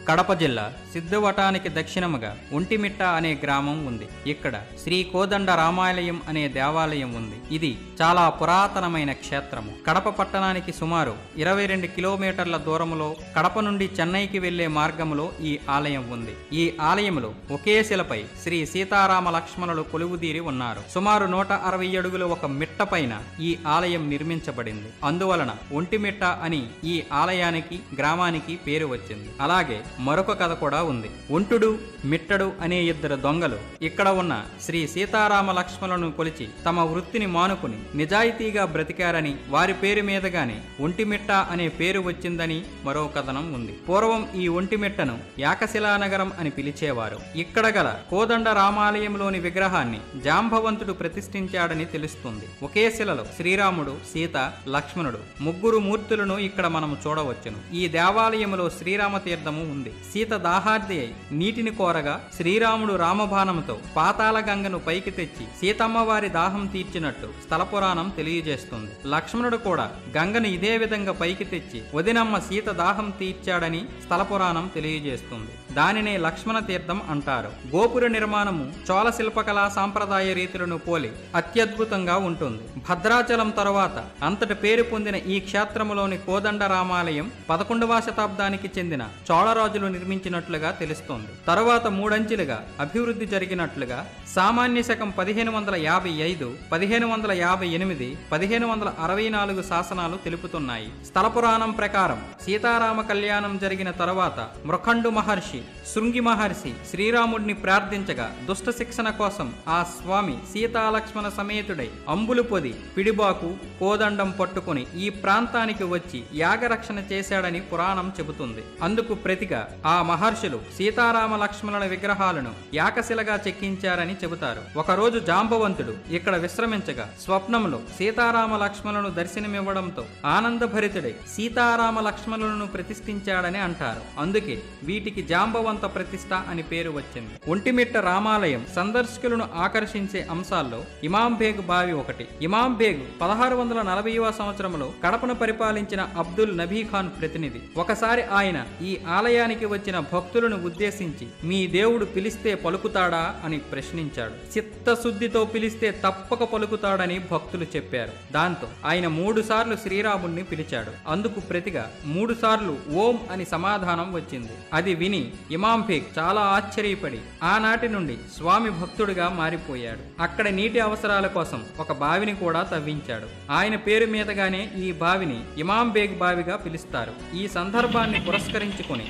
కడప జిల్లా సిద్ధవటానికి దక్షిణముగా ఒంటిమిట్ట అనే గ్రామం ఉంది. ఇక్కడ శ్రీ కోదండ రామాలయం అనే దేవాలయం ఉంది. ఇది చాలా పురాతనమైన క్షేత్రము. కడప పట్టణానికి సుమారు 22 కిలోమీటర్ల దూరములో కడప నుండి చెన్నైకి వెళ్లే మార్గములో ఈ ఆలయం ఉంది. ఈ ఆలయములో ఒకే శిలపై శ్రీ సీతారామ లక్ష్మణులు కొలువుదీరి ఉన్నారు. సుమారు 160 అడుగుల ఒక మిట్ట పైన ఈ ఆలయం నిర్మించబడింది. అందువలన ఒంటిమిట్ట అని ఈ ఆలయానికి గ్రామానికి పేరు వచ్చింది. అలాగే మరొక కథ కూడా ఉంది. ఒంటుడు మిట్టడు అనే ఇద్దరు దొంగలు ఇక్కడ ఉన్న శ్రీ సీతారామ లక్ష్మణులను కొలిచి తమ వృత్తిని మానుకుని నిజాయితీగా బ్రతికారని వారి పేరు మీదగానే ఒంటిమిట్ట అనే పేరు వచ్చిందని మరో కథనం ఉంది. పూర్వం ఈ ఒంటిమిట్టను యాకశిలానగరం అని పిలిచేవారు. ఇక్కడ గల కోదండ రామాలయంలోని విగ్రహాన్ని జాంబవంతుడు ప్రతిష్ఠించాడని తెలుస్తుంది. ఒకే శిలలో శ్రీరాముడు, సీత, లక్ష్మణుడు ముగ్గురు మూర్తులను ఇక్కడ మనము చూడవచ్చును. ఈ దేవాలయములో శ్రీరామ తీర్థము ఉంది. సీత దాహార్ది అయి నీటిని కోరగా శ్రీరాముడు రామబాణముతో పాతాళ గంగను పైకి తెచ్చి సీతమ్మ వారి దాహం తీర్చినట్టు స్థల పురాణం తెలియజేస్తుంది. లక్ష్మణుడు కూడా గంగను ఇదే విధంగా పైకి తెచ్చి వదినమ్మ సీత దాహం తీర్చాడని స్థల పురాణం తెలియజేస్తుంది. దానినే లక్ష్మణ తీర్థం అంటారు. గోపుర నిర్మాణము చోళ శిల్పకళా సాంప్రదాయ రీతులను పోలి అత్యద్భుతంగా ఉంటుంది. భద్రాచలం తరువాత అంతటి పేరు పొందిన ఈ క్షేత్రములోని కోదండ రామాలయం 11వ శతాబ్దానికి చెందిన చోళరాజులు నిర్మించినట్లుగా తెలుస్తోంది. తరువాత 3 అంచెలుగా అభివృద్ధి జరిగినట్లుగా సామాన్య శకం 1555, 1558, 1564 శాసనాలు తెలుపుతున్నాయి. స్థల పురాణం ప్రకారం సీతారామ కళ్యాణం జరిగిన తరువాత మృఖండు మహర్షి, శృంగి మహర్షి శ్రీరాముడిని ప్రార్థించగా దుష్ట శిక్షణ కోసం ఆ స్వామి సీతాలక్ష్మణ సమేతుడై అంబులు పొది, పిడిబాకు, కోదండం పట్టుకుని ఈ ప్రాంతానికి వచ్చి యాగరక్షణ చేశాడని పురాణం చెబుతుంది. అందుకు ప్రతిగా ఆ మహర్షులు సీతారామ లక్ష్మణుల విగ్రహాలను యాకశిలగా చెక్కించారని చెబుతారు. ఒకరోజు జాంబవంతుడు ఇక్కడ విశ్రమించగా స్వప్నంలో సీతారామ లక్ష్మణులను దర్శనమివ్వడంతో ఆనందభరితుడై సీతారామ లక్ష్మణులను ప్రతిష్ఠించాడని అంటారు. అందుకే వీటికి జాంబవంత ప్రతిష్ఠ అని పేరు వచ్చింది. ఒంటిమిట్ట రామాలయం సందర్శకులను ఆకర్షించే అంశాల్లో ఇమాంబేగ్ బావి ఒకటి. ఇమాంబేగ్ 1640వ సంవత్సరంలో కడపను పరిపాలించిన అబ్దుల్ నబీ ఖాన్ ప్రతినిధి. ఒకసారి ఆయన ఈ ఆలయానికి వచ్చిన భక్తులను ఉద్దేశించి మీ దేవుడు పిలిస్తే పలుకుతాడా అని ప్రశ్నించాడు. చిత్తశుద్ధితో పిలిస్తే తప్పక పలుకుతాడని భక్తులు చెప్పారు. దాంతో ఆయన 3 సార్లు శ్రీరాముడిని పిలిచాడు. అందుకు ప్రతిగా 3 సార్లు ఓం అని సమాధానం వచ్చింది. అది విని ఇమాంబేగ్ చాలా ఆశ్చర్యపడి ఆనాటి నుండి స్వామి భక్తుడిగా మారిపోయాడు. అక్కడ నీటి అవసరాల కోసం ఒక బావిని కూడా తవ్వించాడు. ఆయన పేరు మీదగానే ఈ బావిని ఇమాంబేగ్ బావిగా పిలుస్తారు. ఈ సందర్భాన్ని పురస్కరించుకొని